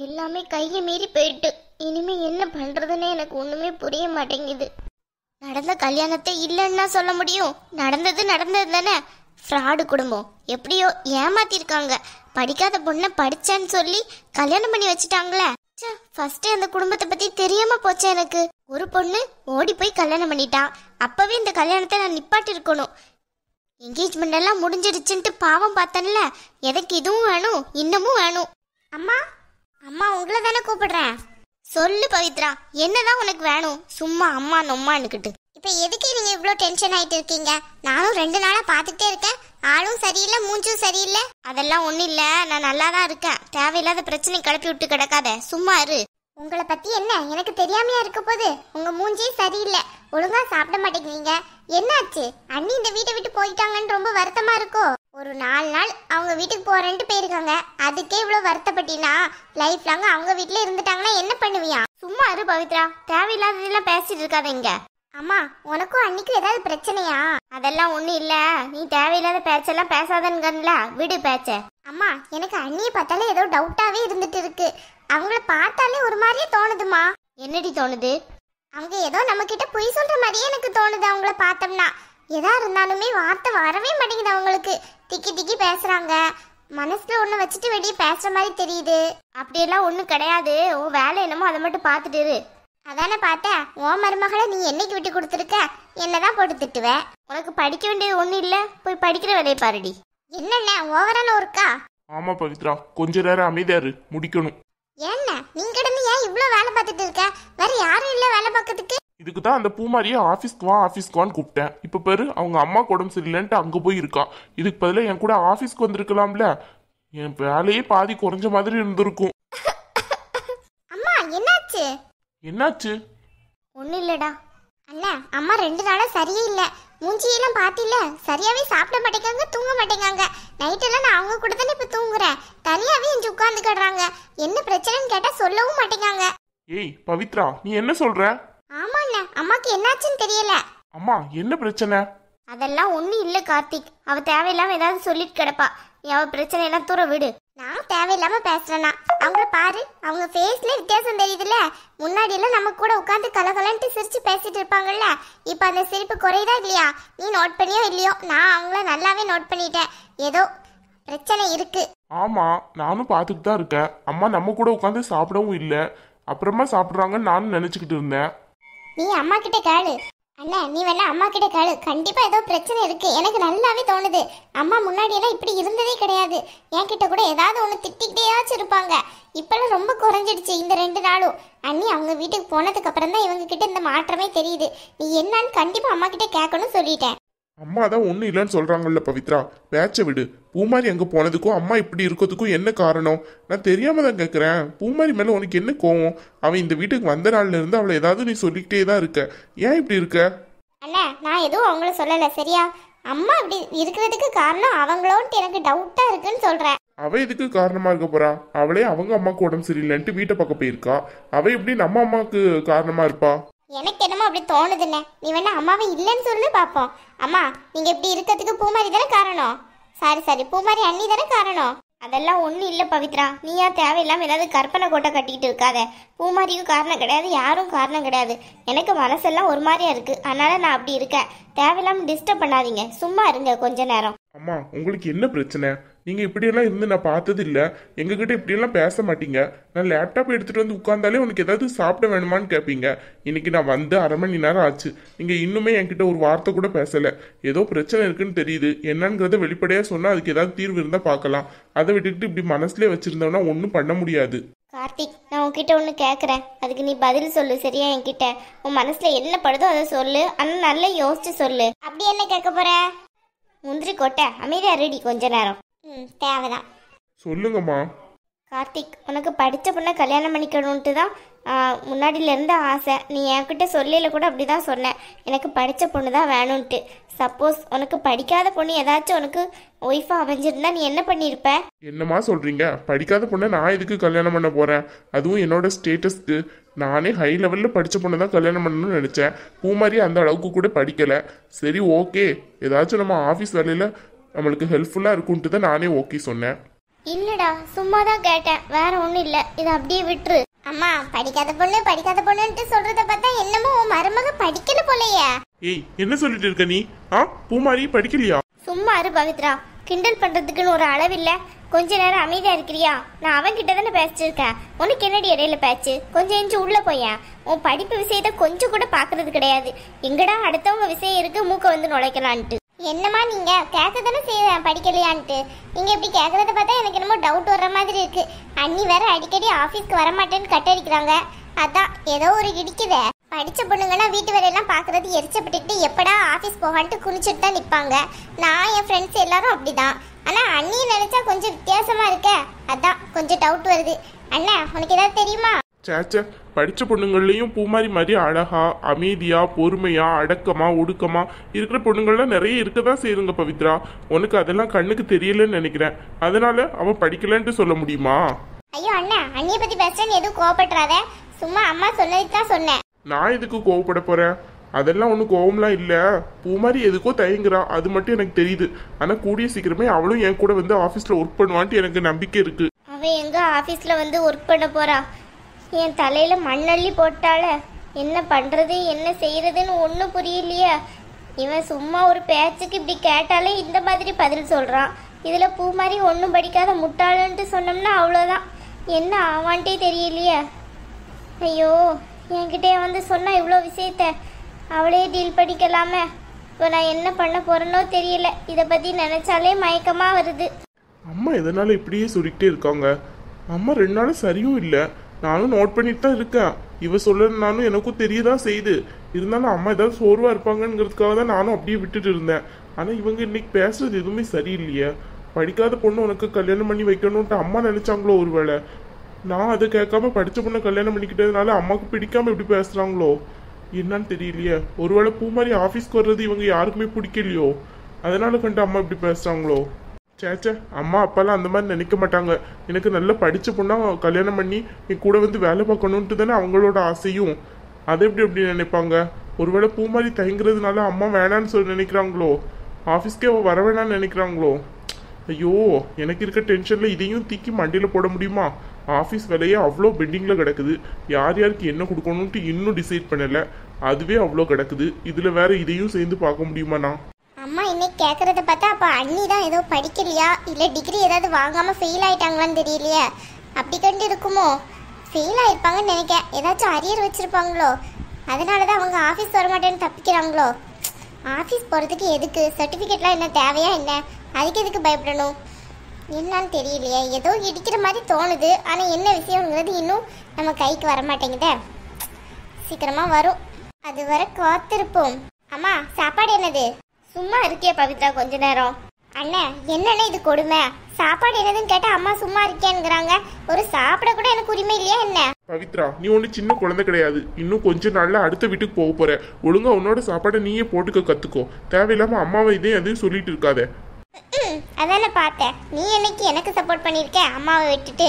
எல்லாமே கையை மீறி போயிட்டு இனிமே என்ன பண்றதுன்னு எனக்கு ஒண்ணுமே புரிய மாட்டேங்குது. நடந்த கல்யாணத்தை இல்லைன்னா சொல்ல முடியும், நடந்தது நடந்தது தானே. ஃப்ராடு குடும்பம், எப்படியோ ஏமாத்திருக்காங்க. படிக்காத பொண்ணை படிச்சேன்னு சொல்லி கல்யாணம் பண்ணி வச்சுட்டாங்களே. ஃபர்ஸ்டே அந்த குடும்பத்தை பத்தி தெரியாம போச்சு எனக்கு. ஒரு பொண்ணு ஓடி போய் கல்யாணம் பண்ணிட்டான். அப்பவே இந்த கல்யாணத்தை நான் நிப்பாட்டி இருக்கணும். என்கேஜ்மெண்ட் எல்லாம் முடிஞ்சிருச்சுன்ட்டு பாவம் பார்த்தேன்ல. எதுக்கு இதுவும் வேணும் இன்னமும் வேணும். அம்மா அம்மா உங்களை தானே கூப்பிடுறேன். சொல்லு பவித்ரா, என்னதான் உனக்கு வேணும்? சும்மா அம்மா நொம்மான்னுக்கிட்டு இப்ப எதுக்கு நீங்க இவ்வளவு டென்ஷன் ஆயிட்டு இருக்கீங்க? நானும் 2 நாளா பாத்துட்டே இருக்கேன். ஆளும் சரியில்லை, மூஞ்சும் சரியில்லை. அதெல்லாம் ஒண்ணும் இல்ல, நான் நல்லா தான் இருக்கேன். தேவையில்லாத பிரச்சனை கிளப்பி விட்டு கிடக்காத, சும்மா இரு. உங்களை பத்தி என்ன எனக்கு தெரியாமையா இருக்க போது? உங்க மூஞ்சியே சரியில்லை, ஒழுங்கா சாப்பிட மாட்டேங்கிறீங்க. என்னாச்சு? அண்ணி இந்த வீட்டை விட்டு போயிட்டாங்கன்னு ரொம்ப வருத்தமா இருக்கோ? ஒரு 4 நாள் அவங்க வீட்டுக்கு போறேன்ட்டு போயிருக்காங்க, அதுக்கே இவ்வளவு வருத்தப்பட்டினா லைஃப் லாங் அவங்க வீட்டுல இருந்துட்டாங்கன்னா என்ன பண்ணுவியா? சும்மா இரு பவித்ரா, தேவையில்லாததெல்லாம் பேசிட்டு இருக்காத இங்க. அம்மா உனக்கும் அன்னைக்கும் ஏதாவது பிரச்சனையா? அதெல்லாம் ஒண்ணும் இல்ல, நீ தேவையில்லாத பேச்செல்லாம் பேசாதன்னுல, விடு பேச்ச. அம்மா எனக்கு அண்ணியை பார்த்தாலே ஏதோ டவுட்டாவே இருந்துட்டு இருக்கு. அவங்கள பார்த்தாலே ஒரு மாதிரியே தோணுதுமா. என்னடி தோணுது? அவங்க ஏதோ நம்ம கிட்ட பொய் சொல்ற மாதிரியே எனக்கு தோணுது. அவங்கள பார்த்தோம்னா எதா இருந்தாலுமே வார்த்தை வரவே மாட்டேங்குது அவங்களுக்கு. திக்கி திக்கி பேசுறாங்க, மனசுல ஒண்ணு வச்சுட்டு வெளியே பேசுற மாதிரி தெரியுது. அப்படியெல்லாம் ஒண்ணும் கிடையாது, உன் வேலை என்னமோ அதை மட்டும் பார்த்துட்டு இரு. அதானே பார்த்தேன், உன் மருமகளை நீ என்னைக்கு விட்டு கொடுத்துருக்க? என்னதான் போட்டு திட்டுவ? உனக்கு படிக்க வேண்டியது ஒண்ணும் இல்ல, போய் படிக்கிற வேலையை பாருடி. என்னென்ன ஓவரான ஒர்க்கா? ஆமா பவித்ரா, கொஞ்ச நேரம் அமைதியாரு, முடிக்கணும். என்ன நீங்க கிடந்து ஏன் இவ்வளவு வேலை பார்த்துட்டு இருக்க? வேற யாரும் இல்ல வேலை பார்க்கறதுக்கு? இதுக்கு தான் அந்த பூமாரியை ஆஃபீஸ்க்கு வான்னு கூப்பிட்டேன். இப்ப பேரு அவங்க அம்மா உடம்பு சரியில்லைன்ட்டு அங்க போய் இருக்கா. இதுக்கு பதிலாக என் கூட ஆஃபீஸ்க்கு வந்திருக்கலாம்ல. என் வேலையே பாதி குறைஞ்ச மாதிரி இருந்திருக்கும். அம்மா என்னாச்சு? என்னாச்சு? ஒன்னும் இல்லடா. அண்ணா அம்மா 2 நாளா சரியே இல்ல. மூஞ்சியெல்லாம் பாத்தில, சரியாவே சாப்பிட மாட்டேங்காங்க, தூங்க மாட்டேங்காங்க. நைட்டெல்லாம் நான் அவங்க கூட தானே இப்ப தூங்குறேன். தனியாவே இங்க உட்கார்ந்து கிடறாங்க. என்ன பிரச்சனைன்னு கேட்டா சொல்லவும் மாட்டேங்காங்க. ஏய் பவித்ரா, நீ என்ன சொல்ற? ஆமா அண்ணா, அம்மாக்கு என்னாச்சுன்னு தெரியல. அம்மா என்ன பிரச்சனை? அதெல்லாம் ஒண்ணும் இல்ல கார்த்திக், அவ தேவையில்லாம ஏதாவது சொல்லிட்டு கிடப்பா. நீ அவ பிரச்சனை எல்லாம் தூர விடு. நான் தேவையில்லாம பேசுறேன்னா அவங்கள பாரு, அவங்க ஃபேஸ்ல வித்தியாசம் தெரியுதுல்ல. முன்னாடி எல்லாம் நம்ம கூட உட்காந்து கலகலன்ட்டு சிரிச்சு பேசிட்டு இருப்பாங்கல்ல, இப்ப அந்த சிரிப்பு குறையுதா இல்லையா? நீ நோட் பண்ணியோ இல்லையோ, நான் அவங்கள நல்லாவே நோட் பண்ணிட்டேன். ஏதோ பிரச்சனை இருக்கு. ஆமா, நானும் பார்த்துட்டு தான் இருக்கேன். அம்மா நம்ம கூட உட்காந்து சாப்பிடவும் இல்லை, அப்புறமா சாப்பிட்றாங்கன்னு நானும் நினைச்சுக்கிட்டு இருந்தேன். நீ அம்மா கிட்ட கேளு. அண்ணா நீ வேணா அம்மா கிட்ட கேளு, கண்டிப்பா ஏதோ பிரச்சனை இருக்கு. எனக்கு நல்லாவே தோணுது. அம்மா முன்னாடி எல்லாம் இப்படி இருந்ததே கிடையாது. என்கிட்ட கூட ஏதாவது ஒண்ணு திட்டிக்கிட்டேயாச்சும் இருப்பாங்க. இப்பெல்லாம் ரொம்ப குறைஞ்சிடுச்சு இந்த 2 நாளும். அண்ணி அவங்க வீட்டுக்கு போனதுக்கு அப்புறம் தான் இவங்க கிட்ட இந்த மாற்றமே தெரியுது. நீ என்னன்னு கண்டிப்பா அம்மா கிட்ட கேட்கணும்னு சொல்லிட்டேன். அம்மா தான் ஒன்றும் இல்லைன்னு சொல்றாங்கல்ல பவித்ரா, பேச்ச விடு. பூமாரி அங்கே போனதுக்கும் அம்மா இப்படி இருக்கிறதுக்கும் என்ன காரணம்? நான் தெரியாம தான் கேட்குறேன். பூமாரி மேலே உனக்கு என்ன கோவம்? அவன் இந்த வீட்டுக்கு வந்த நாள்ல இருந்து அவளை ஏதாவது நீ சொல்லிக்கிட்டே தான் இருக்க. ஏன் இப்படி இருக்க? அண்ணா நான் எதுவும் அவங்கள சொல்லலை சரியா? அம்மா இப்படி இருக்கிறதுக்கு காரணம் அவங்களோன்ட்டு எனக்கு டவுட்டா இருக்குன்னு சொல்றேன். அவ இதுக்கு காரணமா இருக்க போறா? அவளே அவங்க அம்மாவுக்கு உடம்பு சரியில்லைன்ட்டு வீட்டை பக்கம் போயிருக்கா. அவ எப்படி நம்ம அம்மாவுக்கு காரணமா இருப்பா? எனக்கு என்னமோ அப்படி தோணுதுண்ணே. நீ வேணா அம்மாவை இல்லைன்னு சொல்லு பாப்போம். அம்மா நீங்க இப்படி இருக்கிறதுக்கு பூமாரி தானே காரணம். சரி பூமாரி அண்ணி தானே காரணம். அதெல்லாம் ஒன்றும் இல்லை பவித்ரா, நீயா தேவையில்லாம ஏதாவது கற்பனை கோட்டை கட்டிக்கிட்டு இருக்காத. பூமாரியும் காரணம் கிடையாது, யாரும் காரணம் கிடையாது. எனக்கு மனசெல்லாம் ஒரு மாதிரியா இருக்கு, அதனால நான் அப்படி இருக்கேன். தேவையில்லாம டிஸ்டர்ப் பண்ணாதீங்க, சும்மா இருங்க கொஞ்ச நேரம். அம்மா உங்களுக்கு என்ன பிரச்சனை? நீங்க இப்படியெல்லாம் இருந்து நான் பார்த்தது இல்லை. எங்ககிட்ட இப்படியெல்லாம் பேச மாட்டீங்க. நான் லேப்டாப் எடுத்துட்டு வந்து உட்கார்ந்தாலே உனக்கு ஏதாவது சாப்பிட வேணுமான்னு கேட்பீங்க. இன்னைக்கு நான் வந்து 1/2 மணி நேரம் ஆச்சு, நீங்க இன்னுமே என்கிட்ட ஒரு வார்த்தை கூட பேசல. ஏதோ பிரச்சனை இருக்குன்னு தெரியுது, என்னங்கிறத வெளிப்படையா சொன்னா அதுக்கு ஏதாவது தீர்வு இருந்தா பார்க்கலாம். அதை விட்டுக்கிட்டு இப்படி மனசுலயே வச்சிருந்தோம்னா ஒன்றும் பண்ண முடியாது. கார்த்திக் நான் உன்கிட்ட ஒன்று கேட்குறேன், அதுக்கு நீ பதில் சொல்லு சரியா? என்கிட்ட உன் மனசுல என்ன படுதோ அதை சொல்லு, ஆனால் நல்லா யோசிச்சு சொல்லு. அப்படி என்ன கேட்க போற? முந்திரி கொட்டை அமைதியா ரெடி கொஞ்ச நேரம். தேவைதான். சொல்லுங்கம்மா. கார்த்திக் உனக்கு படித்த பொண்ணை கல்யாணம் பண்ணிக்கணுன்ட்டு தான் முன்னாடியிலேருந்து ஆசை. நீ என்கிட்ட சொல்லல கூட அப்படி தான் சொன்னேன், எனக்கு படித்த பொண்ணு தான் வேணும்ன்ட்டு. சப்போஸ் உனக்கு படிக்காத பொண்ணு ஏதாச்சும் உனக்கு ஒய்ஃபாக அமைஞ்சிருந்தா நீ என்ன பண்ணியிருப்ப? என்னம்மா சொல்றீங்க? படிக்காத பொண்ணை நான் எதுக்கு கல்யாணம் பண்ண போறேன்? அதுவும் என்னோட ஸ்டேட்டஸ்க்கு. நானே ஹை லெவலில் படித்த பொண்ணை தான் கல்யாணம் பண்ணணும்னு நினச்சேன். பூமாரி அந்த அளவுக்கு கூட படிக்கலை. சரி ஓகே, ஏதாச்சும் நம்ம ஆஃபீஸ் வேலையில் நம்மளுக்கு ஹெல்ப்ஃபுல்லாக இருக்குன்ட்டு தான் நானே ஓகே சொன்னேன். இல்லடா சும்மா தான் கேட்டேன், வேற ஒண்ணும் இல்ல. இதை அப்படியே விட்டுரு. அம்மா படிக்காத பொண்ணு படிக்காத பொண்ணுன்ட்டு சொல்றத பார்த்தா என்னமோ உன் மருமக படிக்கல போலயே. ஏய் என்ன சொல்லிட்டு இருக்க நீ? பூமாரி படிக்கலையா? சும்மா இரு பவித்ரா, கிண்டல் பண்றதுக்குன்னு ஒரு அளவில்ல. கொஞ்ச நேரம் அமைதியா இருக்கிறியா? நான் அவன் கிட்ட தானே பேசிச்சிருக்கேன், உனக்கு என்னடி இடையில பேச்சு? கொஞ்சம் எஞ்சி உள்ள போயேன். உன் படிப்பு விஷயத்த கொஞ்சம் கூட பாக்குறது கிடையாது. எங்கடா அடுத்தவங்க விஷயம் இருக்கு மூக்க வந்து நுழைக்கலான்ட்டு. என்னம்மா நீங்க கேட்க தானே செய்வேன் படிக்கலையான்ட்டு. நீங்க இப்படி கேட்கறத பார்த்தா எனக்கு என்னமோ டவுட் வர்ற மாதிரி இருக்கு. அண்ணி வேற அடிக்கடி ஆபீஸ்க்கு வரமாட்டேன்னு கட்டடிக்கிறாங்க. அதான் ஏதோ ஒரு இடிக்குதே. படிச்ச பொண்ணுங்கன்னா வீட்டு வேலையெல்லாம் பாக்குறது எரிச்சப்பட்டுட்டு எப்படா ஆபீஸ் போகான்ட்டு குனிச்சுட்டு தான் நிப்பாங்க. நான் என் ஃப்ரெண்ட்ஸ் எல்லாரும் அப்படிதான். ஆனா அண்ணியை நினைச்சா கொஞ்சம் வித்தியாசமா இருக்க. அதான் கொஞ்சம் டவுட் வருது. அண்ணா உனக்கு ஏதாவது தெரியுமா? சேச்ச, படிச்ச பொண்ணுங்கள்லயும் பூமாரி மாதிரி அழகா அமைதியா பொறுமையா அடக்கமா ஒடுக்கமா இருக்கிற பொண்ணுங்கள்லாம் நிறைய இருக்கதான் செய்யுங்க பவித்ரா. உனக்கு அதெல்லாம் கண்ணுக்கு தெரியலன்னு நினைக்கிறேன். அதனால அவன் படிக்கலன்ட்டு சொல்ல முடியுமா? ஐயோ அண்ணா, அண்ணியை பத்தி பேசுறேன்னு எதுவும் கோவப்பட்டுறாத. சும்மா அம்மா சொன்னதுதான் சொன்னேன். நான் எதுக்கு கோவப்பட போறேன்? அதெல்லாம் ஒன்றும் கோவம்லாம் இல்லை. பூமாரி எதுக்கோ தயங்குறா, அது மட்டும் எனக்கு தெரியுது. ஆனால் கூடிய சீக்கிரமே அவளும் என் கூட வந்து ஆஃபீஸில் ஒர்க் பண்ணுவான்ட்டு எனக்கு நம்பிக்கை இருக்கு. அவன் எங்க ஆஃபீஸ்ல வந்து ஒர்க் பண்ண போறா? என் தலையில மண்ணள்ளி போட்டால என்ன பண்றது என்ன செய்யறதுன்னு ஒன்றும் புரியலையே. இவன் சும்மா ஒரு பேச்சுக்கு இப்படி கேட்டாலே இந்த மாதிரி பதில் சொல்றான். இதுல பூ மாதிரி ஒன்றும் படிக்காத முட்டாளுன்ட்டு சொன்னோம்னா அவ்வளோதான். என்ன ஆவான்ட்டே தெரியலையே. ஐயோ, என்கிட்ட வந்து சொன்னா இவ்வளோ விஷயத்த அவளே டீல் பண்ணிக்கலாமே. இப்போ நான் என்ன பண்ண போறேனோ தெரியல. இதை பத்தி நினைச்சாலே மயக்கமா வருது. அம்மா எதனால இப்படியே சொல்லிக்கிட்டே இருக்காங்க? அம்மா 2 நாள் சரியும் இல்லை. நானும் நோட் பண்ணிட்டு தான் இருக்கேன். இவ சொல்லணும்னாலும் எனக்கும் தெரியதான் செய்யுது. இருந்தாலும் அம்மா ஏதாவது சோர்வா இருப்பாங்கங்கிறதுக்காக தான் நானும் அப்படியே விட்டுட்டு இருந்தேன். ஆனால் இவங்க இன்னைக்கு பேசுறது எதுவுமே சரியில்லையே. படிக்காத பொண்ணு உனக்கு கல்யாணம் பண்ணி வைக்கணும்ட்டு அம்மா நினைச்சாங்களோ ஒருவேளை? நான் அதை கேட்காம படித்த பொண்ணை கல்யாணம் பண்ணிக்கிட்டதுனால அம்மாவுக்கு பிடிக்காம எப்படி பேசுகிறாங்களோ என்னன்னு தெரியலையே. ஒருவேளை பூமாரி ஆஃபீஸ்க்கு வர்றது இவங்க யாருக்குமே பிடிக்கலையோ, அதனால கண்டு அம்மா இப்படி பேசுகிறாங்களோ? சேச்சே, அம்மா அப்பாலாம் அந்த மாதிரி நினைக்க மாட்டாங்க. எனக்கு நல்லா படித்த பொண்ணா கல்யாணம் பண்ணி என் கூட வந்து வேலை பார்க்கணுன்ட்டு தானே அவங்களோட ஆசையும். அதை எப்படி நினைப்பாங்க? ஒருவேளை பூமாரி தயங்குறதுனால அம்மா வேணான்னு சொல்லி நினைக்கிறாங்களோ? ஆஃபீஸ்க்கே வர வேணான்னு நினைக்கிறாங்களோ? ஐயோ, எனக்கு இருக்க டென்ஷனில் இதையும் தூக்கி மண்டியில் போட முடியுமா? ஆஃபீஸ் வேலையே அவ்வளோ பெண்டிங்கில் கிடக்குது. யார் யாருக்கு என்ன கொடுக்கணுன்ட்டு இன்னும் டிசைட் பண்ணலை. அதுவே அவ்வளோ கிடக்குது. இதில் வேற இதையும் சேர்ந்து பார்க்க முடியுமாண்ணா? அம்மா இன்னைக்கு கேட்கறத பார்த்தா அப்போ அண்ணி தான் ஏதோ படிக்கலையா இல்லை டிகிரி ஏதாவது வாங்காமல் ஃபெயில் ஆயிட்டாங்களான்னு தெரியலையே. அப்படி கண்டு இருக்குமோ? ஃபெயில் ஆயிருப்பாங்கன்னு நினைக்கிறேன். ஏதாச்சும் அரியர் வச்சிருப்பாங்களோ? அதனால தான் அவங்க ஆஃபீஸ் வரமாட்டேன்னு தப்பிக்கிறாங்களோ? ஆஃபீஸ் போகிறதுக்கு எதுக்கு சர்டிஃபிகேட்லாம் என்ன தேவையா என்ன? அதுக்கு எதுக்கு பயப்படணும்? என்னன்னு தெரியலையே. ஏதோ இடிக்கிற மாதிரி தோணுது. ஆனால் என்ன விஷயங்கிறது இன்னும் நம்ம கைக்கு வர மாட்டேங்குதே. சீக்கிரமாக வரும், அது வர காத்திருப்போம். அம்மா சாப்பாடு என்னது? சும்மா இருக்கியா பவித்ரா கொஞ்ச நேரம்? அண்ணே என்னண்ணே இது கொடுமை? சாப்பாடு என்னதுன்னு கேட்டா அம்மா சும்மா இருக்கேங்கிறாங்க. ஒரு சாப்பிட கூட எனக்கு உரிமை இல்லையா என்ன? பவித்ரா, நீ ஒண்ணு சின்ன குழந்தை கிடையாது. இன்னும் கொஞ்ச நாள்ல அடுத்த வீட்டுக்கு போக போற. ஒழுங்கா உன்னோட சாப்பாடை நீயே போட்டுக்க கத்துக்கோ. தேவையில்லாம அம்மாவை இதையும் அதையும் சொல்லிட்டு இருக்காத. அதானே பார்த்தேன். நீ என்னைக்கு எனக்கு சப்போர்ட் பண்ணியிருக்க அம்மாவை விட்டுட்டு?